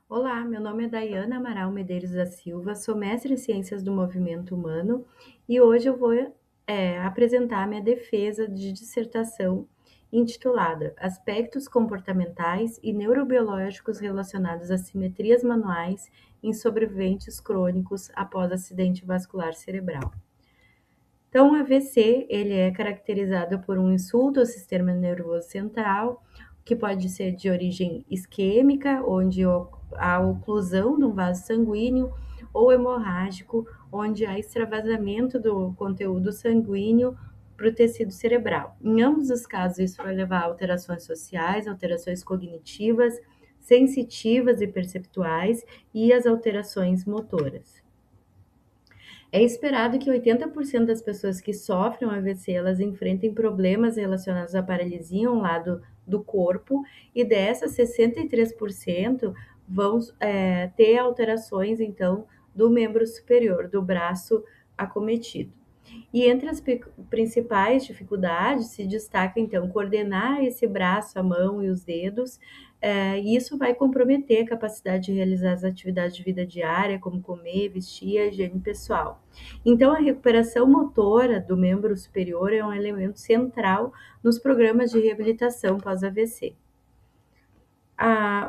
Olá, meu nome é Daiana Amaral Medeiros da Silva, sou mestre em Ciências do Movimento Humano e hoje eu vou apresentar a minha defesa de dissertação intitulada Aspectos comportamentais e neurobiológicos relacionados a simetrias manuais em sobreviventes crônicos após acidente vascular cerebral. Então, o AVC, ele é caracterizado por um insulto ao sistema nervoso central, que pode ser de origem isquêmica, onde há oclusão de um vaso sanguíneo, ou hemorrágico, onde há extravasamento do conteúdo sanguíneo para o tecido cerebral. Em ambos os casos, isso vai levar a alterações sociais, alterações cognitivas, sensitivas e perceptuais e as alterações motoras. É esperado que 80% das pessoas que sofrem um AVC, elas enfrentem problemas relacionados à paralisia em um lado do corpo, e dessas, 63% vão ter alterações, então, do membro superior, do braço acometido. E entre as principais dificuldades se destaca, então, coordenar esse braço, a mão e os dedos. E isso vai comprometer a capacidade de realizar as atividades de vida diária, como comer, vestir, a higiene pessoal. Então, a recuperação motora do membro superior é um elemento central nos programas de reabilitação pós-AVC.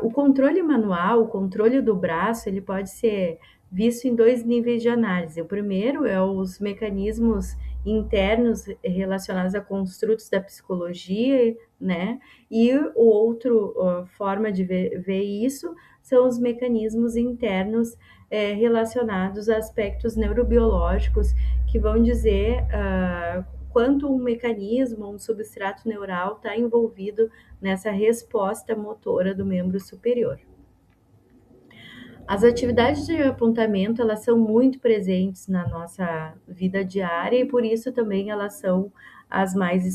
O controle manual, o controle do braço, ele pode ser visto em dois níveis de análise. O primeiro é os mecanismos internos relacionados a construtos da psicologia, né? E o outro forma de ver isso são os mecanismos internos relacionados a aspectos neurobiológicos que vão dizer quanto um mecanismo, um substrato neural está envolvido nessa resposta motora do membro superior. As atividades de apontamento, elas são muito presentes na nossa vida diária e por isso também elas são as mais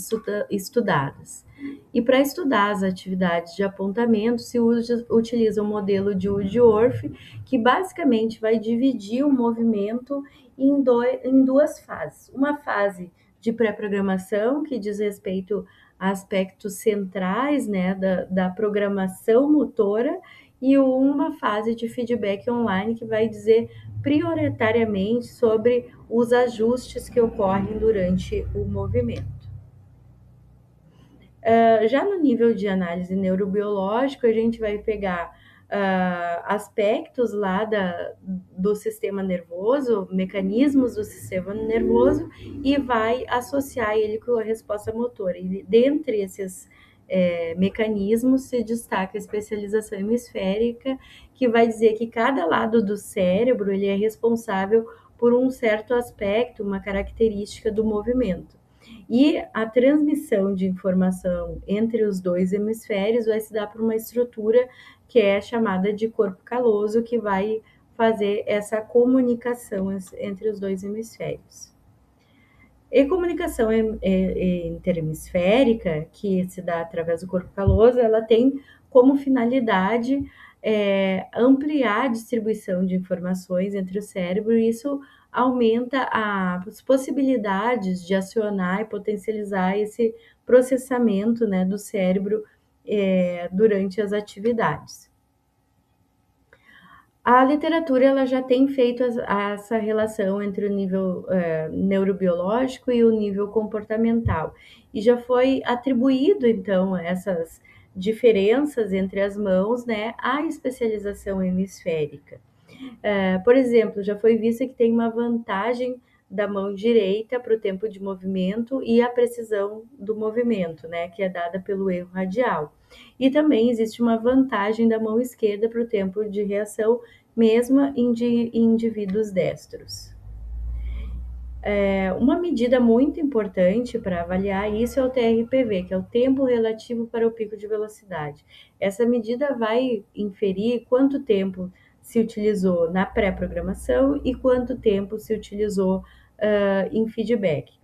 estudadas. E para estudar as atividades de apontamento, se utiliza o modelo de Woodworth, que basicamente vai dividir o movimento em duas fases. Uma fase de pré-programação, que diz respeito a aspectos centrais, né, da programação motora, e uma fase de feedback online que vai dizer prioritariamente sobre os ajustes que ocorrem durante o movimento. Já no nível de análise neurobiológico, a gente vai pegar aspectos lá do sistema nervoso, mecanismos do sistema nervoso, e vai associar ele com a resposta motora. E dentre esses mecanismos se destaca a especialização hemisférica, que vai dizer que cada lado do cérebro ele é responsável por um certo aspecto, uma característica do movimento. E a transmissão de informação entre os dois hemisférios vai se dar por uma estrutura que é chamada de corpo caloso, que vai fazer essa comunicação entre os dois hemisférios. E comunicação interhemisférica, que se dá através do corpo caloso, ela tem como finalidade ampliar a distribuição de informações entre o cérebro, e isso aumenta as possibilidades de acionar e potencializar esse processamento, né, do cérebro durante as atividades. A literatura ela já tem feito essa relação entre o nível neurobiológico e o nível comportamental, e já foi atribuído, então, essas diferenças entre as mãos, né, à especialização hemisférica. Por exemplo, já foi visto que tem uma vantagem da mão direita para o tempo de movimento e a precisão do movimento, né, que é dada pelo erro radial. E também existe uma vantagem da mão esquerda para o tempo de reação, mesmo em indivíduos destros. Uma medida muito importante para avaliar isso é o TRPV, que é o tempo relativo para o pico de velocidade. Essa medida vai inferir quanto tempo se utilizou na pré-programação e quanto tempo se utilizou em feedback.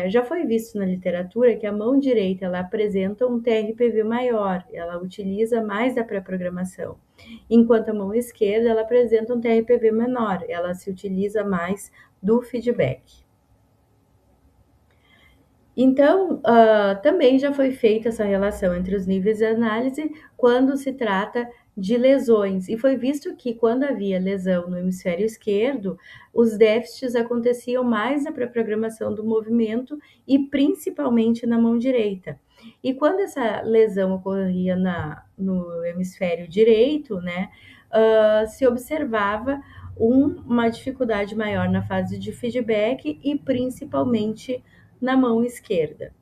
Já foi visto na literatura que a mão direita ela apresenta um TRPV maior, ela utiliza mais da pré-programação, enquanto a mão esquerda ela apresenta um TRPV menor, ela se utiliza mais do feedback. Então, também já foi feita essa relação entre os níveis de análise quando se trata de lesões. E foi visto que quando havia lesão no hemisfério esquerdo, os déficits aconteciam mais na pré-programação do movimento e principalmente na mão direita. E quando essa lesão ocorria no hemisfério direito, né, se observava uma dificuldade maior na fase de feedback e principalmente na mão esquerda.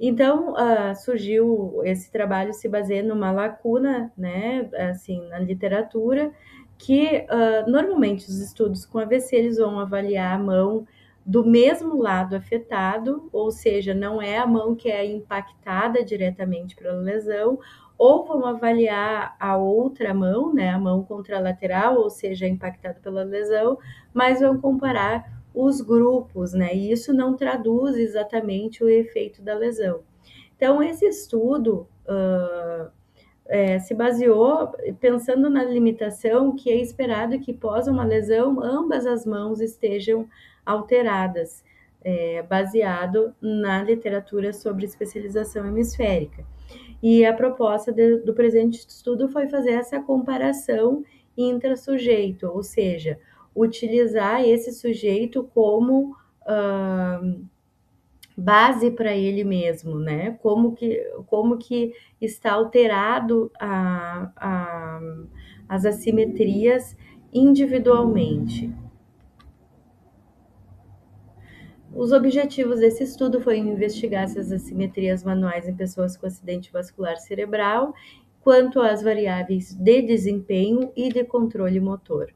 Então, surgiu esse trabalho se baseia numa lacuna, né, assim, na literatura, que normalmente os estudos com AVC eles vão avaliar a mão do mesmo lado afetado, ou seja, não é a mão que é impactada diretamente pela lesão, ou vão avaliar a outra mão, né, a mão contralateral, ou seja, impactada pela lesão, mas vão comparar os grupos, né? E isso não traduz exatamente o efeito da lesão. Então, esse estudo se baseou pensando na limitação que é esperado que pós uma lesão ambas as mãos estejam alteradas, baseado na literatura sobre especialização hemisférica. E a proposta do presente estudo foi fazer essa comparação intra-sujeito, ou seja, utilizar esse sujeito como base para ele mesmo, né? Como que está alterado as assimetrias individualmente. Os objetivos desse estudo foram investigar essas assimetrias manuais em pessoas com acidente vascular cerebral, quanto às variáveis de desempenho e de controle motor.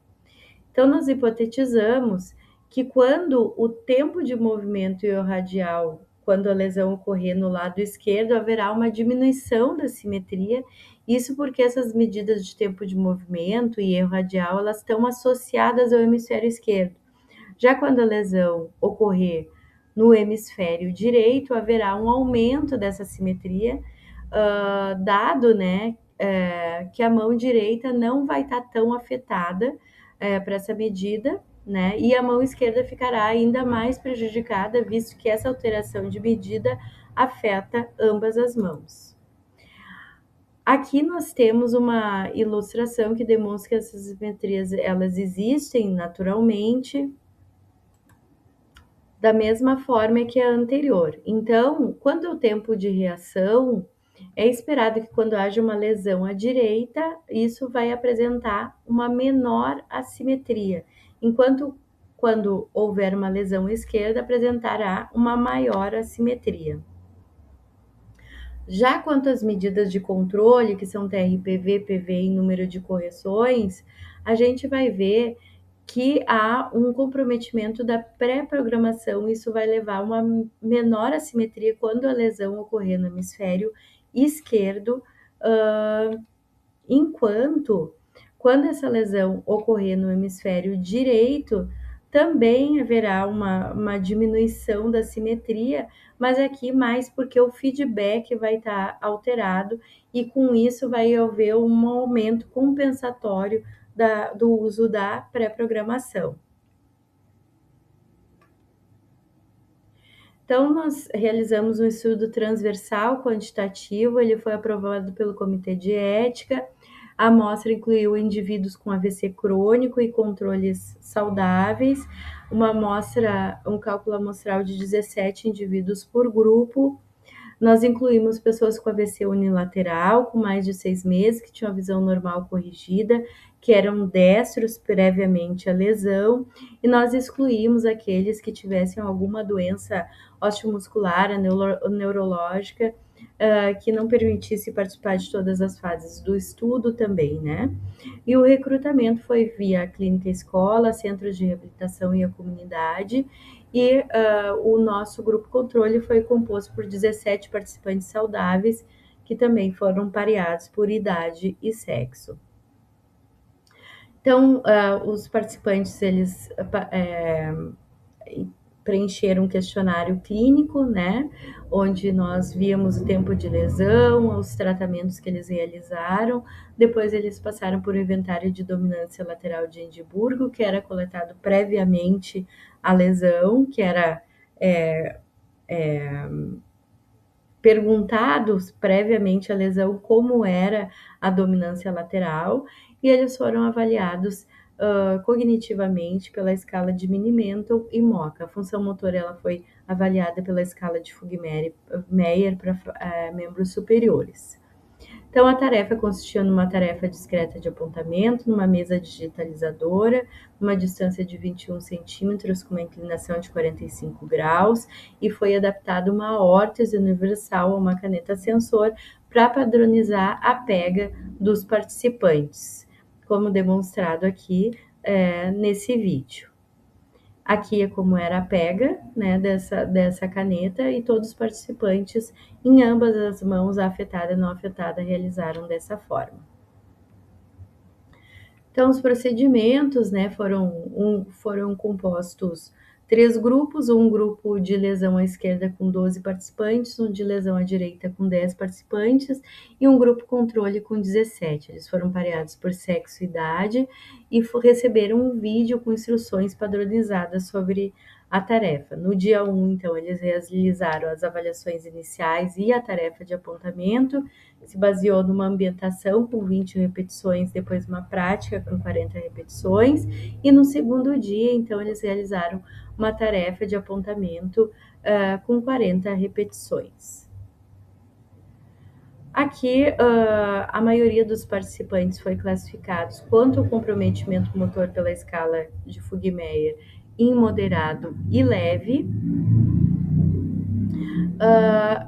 Então, nós hipotetizamos que quando o tempo de movimento radial, quando a lesão ocorrer no lado esquerdo, haverá uma diminuição da simetria, isso porque essas medidas de tempo de movimento e erro radial, elas estão associadas ao hemisfério esquerdo. Já quando a lesão ocorrer no hemisfério direito, haverá um aumento dessa simetria, dado, né, que a mão direita não vai estar tão afetada para essa medida, né, e a mão esquerda ficará ainda mais prejudicada, visto que essa alteração de medida afeta ambas as mãos. Aqui nós temos uma ilustração que demonstra que essas simetrias elas existem naturalmente, da mesma forma que a anterior. Então, quando é o tempo de reação, é esperado que quando haja uma lesão à direita, isso vai apresentar uma menor assimetria, enquanto quando houver uma lesão à esquerda, apresentará uma maior assimetria. Já quanto às medidas de controle, que são TRPV, PV e número de correções, a gente vai ver que há um comprometimento da pré-programação, isso vai levar a uma menor assimetria quando a lesão ocorrer no hemisfério esquerdo, enquanto quando essa lesão ocorrer no hemisfério direito, também haverá uma diminuição da simetria, mas aqui mais porque o feedback vai estar alterado e com isso vai haver um aumento compensatório do uso da pré-programação. Então, nós realizamos um estudo transversal quantitativo, ele foi aprovado pelo Comitê de Ética. A amostra incluiu indivíduos com AVC crônico e controles saudáveis, um cálculo amostral de 17 indivíduos por grupo. Nós incluímos pessoas com AVC unilateral, com mais de 6 meses, que tinham a visão normal corrigida, que eram destros previamente à lesão, e nós excluímos aqueles que tivessem alguma doença osteomuscular, neurológica, que não permitisse participar de todas as fases do estudo também, né? E o recrutamento foi via clínica escola, centros de reabilitação e a comunidade, e o nosso grupo controle foi composto por 17 participantes saudáveis, que também foram pareados por idade e sexo. Então, os participantes, eles preencheram um questionário clínico, né, onde nós víamos o tempo de lesão, os tratamentos que eles realizaram. Depois eles passaram por um inventário de dominância lateral de Edimburgo, que era coletado previamente à lesão, que era perguntados previamente à lesão como era a dominância lateral, e eles foram avaliados cognitivamente pela escala de Mini-Mental e MoCA. A função motora ela foi avaliada pela escala de Fugger-Meyer para membros superiores. Então, a tarefa consistia numa tarefa discreta de apontamento, numa mesa digitalizadora, numa distância de 21 centímetros, com uma inclinação de 45 graus, e foi adaptada uma órtese universal a uma caneta sensor para padronizar a pega dos participantes, como demonstrado aqui nesse vídeo. Aqui é como era a pega, né, dessa caneta, e todos os participantes, em ambas as mãos, a afetada e não afetada, realizaram dessa forma. Então, os procedimentos, né, foram compostos 3 grupos, um grupo de lesão à esquerda com 12 participantes, um de lesão à direita com 10 participantes e um grupo controle com 17. Eles foram pareados por sexo e idade e receberam um vídeo com instruções padronizadas sobre a tarefa. No dia 1, então, eles realizaram as avaliações iniciais e a tarefa de apontamento, se baseou numa ambientação com 20 repetições, depois uma prática com 40 repetições, e no segundo dia, então, eles realizaram uma tarefa de apontamento com 40 repetições. Aqui, a maioria dos participantes foi classificados quanto ao comprometimento motor pela escala de Fugger-Meyer em moderado e leve.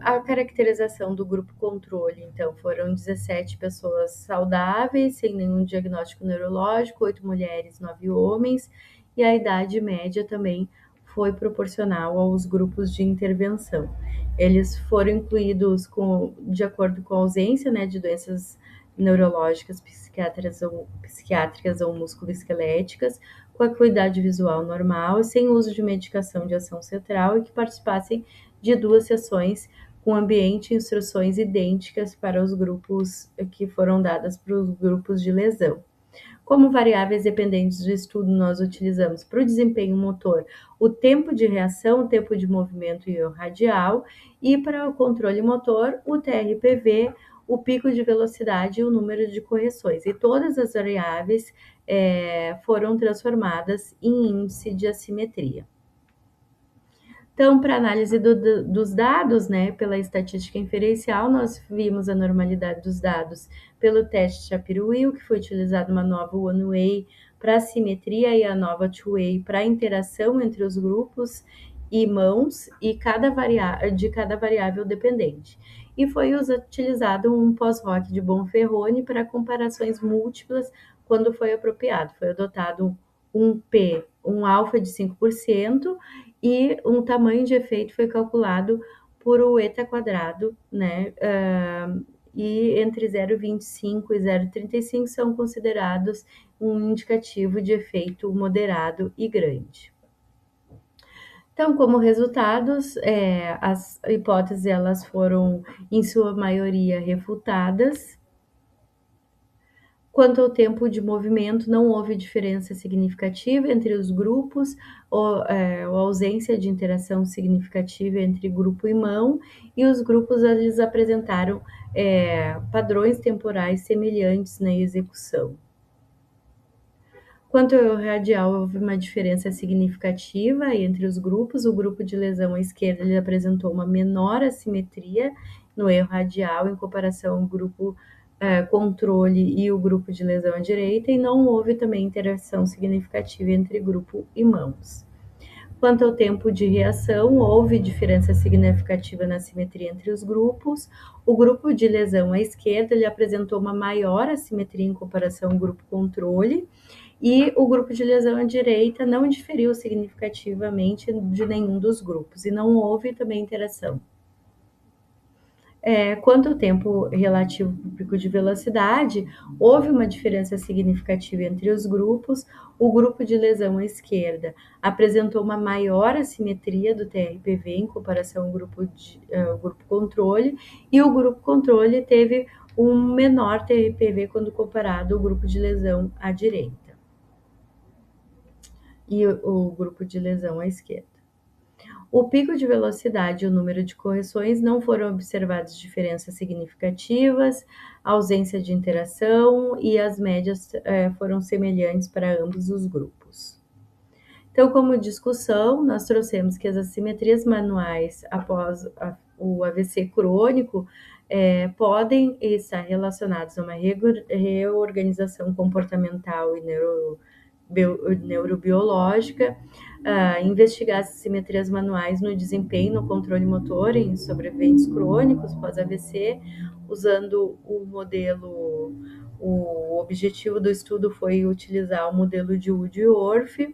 A caracterização do grupo controle, então, foram 17 pessoas saudáveis, sem nenhum diagnóstico neurológico, 8 mulheres, 9 homens, e a idade média também foi proporcional aos grupos de intervenção. Eles foram incluídos de acordo com a ausência, né, de doenças neurológicas, psiquiátricas ou musculoesqueléticas, com acuidade visual normal, sem uso de medicação de ação central e que participassem de 2 sessões com ambiente e instruções idênticas para os grupos que foram dadas para os grupos de lesão. Como variáveis dependentes do estudo, nós utilizamos para o desempenho motor o tempo de reação, o tempo de movimento e o radial, e para o controle motor, o TRPV, o pico de velocidade e o número de correções. E todas as variáveis foram transformadas em índice de assimetria. Então, para análise dos dados, né, pela estatística inferencial, nós vimos a normalidade dos dados pelo teste Shapiro-Wilk, que foi utilizado uma nova one-way para assimetria e a nova two-way para a interação entre os grupos e mãos e de cada variável dependente. E foi utilizado um pós-hoc de Bonferroni para comparações múltiplas quando foi apropriado. Foi adotado um alfa de 5%, e um tamanho de efeito foi calculado por o eta quadrado, né? E entre 0,25 e 0,35 são considerados um indicativo de efeito moderado e grande. Então, como resultados, as hipóteses elas foram, em sua maioria, refutadas. Quanto ao tempo de movimento, não houve diferença significativa entre os grupos, ou ausência de interação significativa entre grupo e mão, e os grupos eles apresentaram padrões temporais semelhantes na execução. Quanto ao radial, houve uma diferença significativa entre os grupos. O grupo de lesão à esquerda ele apresentou uma menor assimetria no erro radial em comparação ao grupo controle e o grupo de lesão à direita, e não houve também interação significativa entre grupo e mãos. Quanto ao tempo de reação, houve diferença significativa na simetria entre os grupos. O grupo de lesão à esquerda ele apresentou uma maior assimetria em comparação ao grupo controle, e o grupo de lesão à direita não diferiu significativamente de nenhum dos grupos, e não houve também interação. Quanto ao tempo relativo para o pico de velocidade, houve uma diferença significativa entre os grupos. O grupo de lesão à esquerda apresentou uma maior assimetria do TRPV em comparação ao grupo controle, e o grupo controle teve um menor TRPV quando comparado ao grupo de lesão à direita e o grupo de lesão à esquerda. O pico de velocidade e o número de correções não foram observadas diferenças significativas, ausência de interação e as médias foram semelhantes para ambos os grupos. Então, como discussão, nós trouxemos que as assimetrias manuais após o AVC crônico podem estar relacionadas a uma reorganização comportamental e neurobiológica, investigar as assimetrias manuais no desempenho, no controle motor em sobreviventes crônicos pós-AVC, usando o modelo. O objetivo do estudo foi utilizar o modelo de Wood-Orff.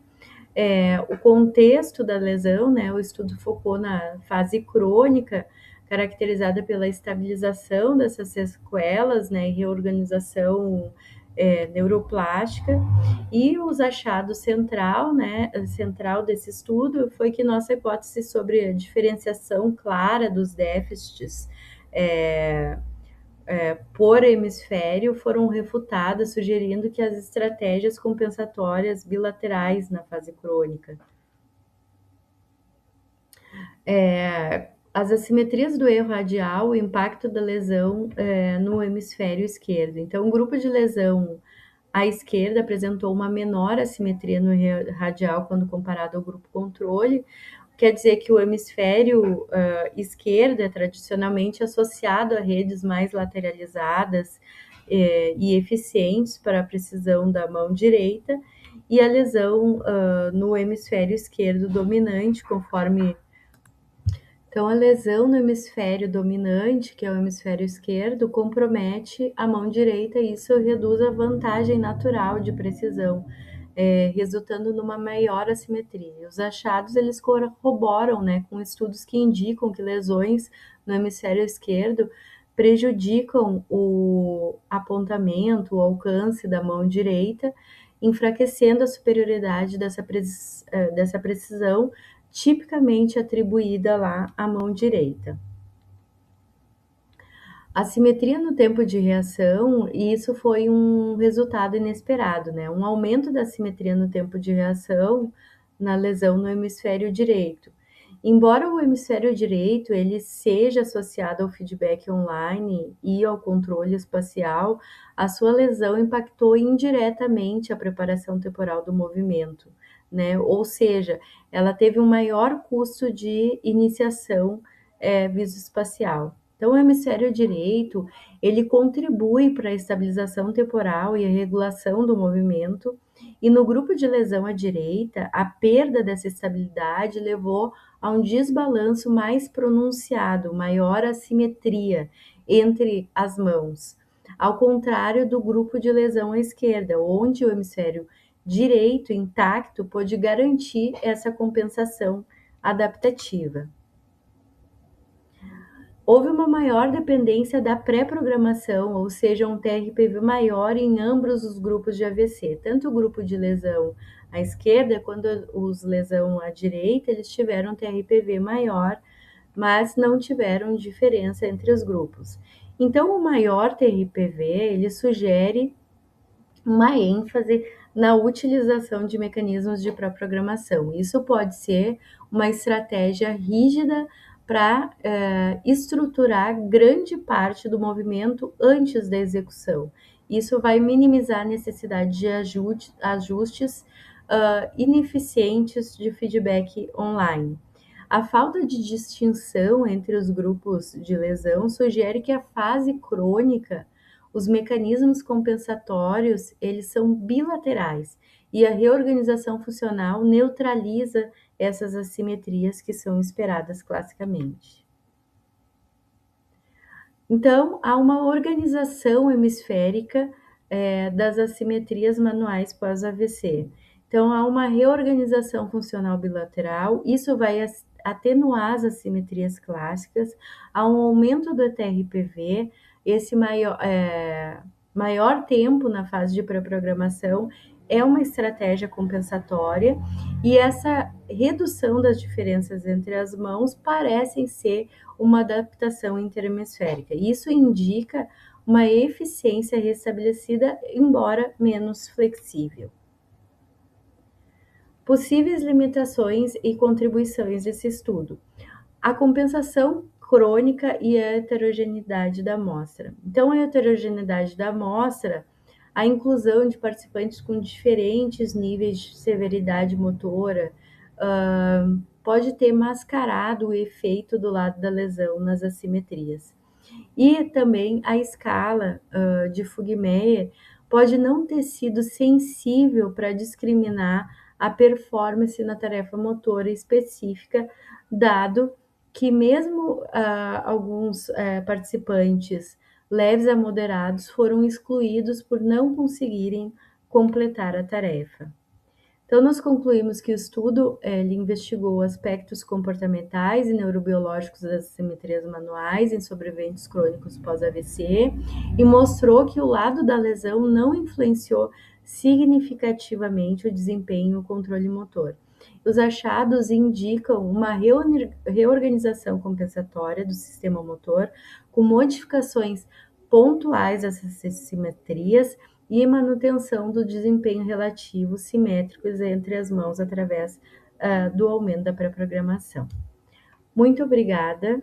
O contexto da lesão, né? O estudo focou na fase crônica, caracterizada pela estabilização dessas sequelas, né? E reorganização neuroplástica. E os achados central desse estudo foi que nossa hipótese sobre a diferenciação clara dos déficits por hemisfério foram refutadas, sugerindo que as estratégias compensatórias bilaterais na fase crônica. As assimetrias do erro radial, o impacto da lesão no hemisfério esquerdo. Então, o grupo de lesão à esquerda apresentou uma menor assimetria no erro radial quando comparado ao grupo controle. Quer dizer que o hemisfério esquerdo é tradicionalmente associado a redes mais lateralizadas e eficientes para a precisão da mão direita, e a lesão no hemisfério esquerdo dominante, conforme. Então, a lesão no hemisfério dominante, que é o hemisfério esquerdo, compromete a mão direita e isso reduz a vantagem natural de precisão, resultando numa maior assimetria. Os achados, eles corroboram, né, com estudos que indicam que lesões no hemisfério esquerdo prejudicam o apontamento, o alcance da mão direita, enfraquecendo a superioridade dessa precisão, tipicamente atribuída lá à mão direita. Assimetria no tempo de reação, e isso foi um resultado inesperado, né? Um aumento da assimetria no tempo de reação na lesão no hemisfério direito. Embora o hemisfério direito ele seja associado ao feedback online e ao controle espacial, a sua lesão impactou indiretamente a preparação temporal do movimento, né? Ou seja, ela teve um maior custo de iniciação visoespacial. Então, o hemisfério direito, ele contribui para a estabilização temporal e a regulação do movimento, e no grupo de lesão à direita, a perda dessa estabilidade levou a um desbalanço mais pronunciado, maior assimetria entre as mãos, ao contrário do grupo de lesão à esquerda, onde o hemisfério direito intacto pôde garantir essa compensação adaptativa. Houve uma maior dependência da pré-programação, ou seja, um TRPV maior em ambos os grupos de AVC, tanto o grupo de lesão à esquerda quanto os lesão à direita, eles tiveram um TRPV maior, mas não tiveram diferença entre os grupos. Então, o maior TRPV, ele sugere uma ênfase na utilização de mecanismos de pré-programação. Isso pode ser uma estratégia rígida para estruturar grande parte do movimento antes da execução. Isso vai minimizar a necessidade de ajustes ineficientes de feedback online. A falta de distinção entre os grupos de lesão sugere que a fase crônica, os mecanismos compensatórios, eles são bilaterais e a reorganização funcional neutraliza essas assimetrias que são esperadas classicamente. Então, há uma organização hemisférica das assimetrias manuais pós-AVC. Então, há uma reorganização funcional bilateral, isso vai atenuar as assimetrias clássicas, há um aumento do TRPV, esse maior tempo na fase de pré-programação é uma estratégia compensatória, e essa redução das diferenças entre as mãos parecem ser uma adaptação interhemisférica. Isso indica uma eficiência restabelecida, embora menos flexível. Possíveis limitações e contribuições desse estudo. A compensação crônica e a heterogeneidade da amostra. Então, a heterogeneidade da amostra, a inclusão de participantes com diferentes níveis de severidade motora, pode ter mascarado o efeito do lado da lesão nas assimetrias. E também a escala de Fugmeyer pode não ter sido sensível para discriminar a performance na tarefa motora específica, dado que mesmo alguns participantes leves a moderados foram excluídos por não conseguirem completar a tarefa. Então, nós concluímos que o estudo ele investigou aspectos comportamentais e neurobiológicos das assimetrias manuais em sobreviventes crônicos pós-AVC e mostrou que o lado da lesão não influenciou significativamente o desempenho e o controle motor. Os achados indicam uma reorganização compensatória do sistema motor com modificações pontuais dessas assimetrias e manutenção do desempenho relativo simétricos entre as mãos através do aumento da pré-programação. Muito obrigada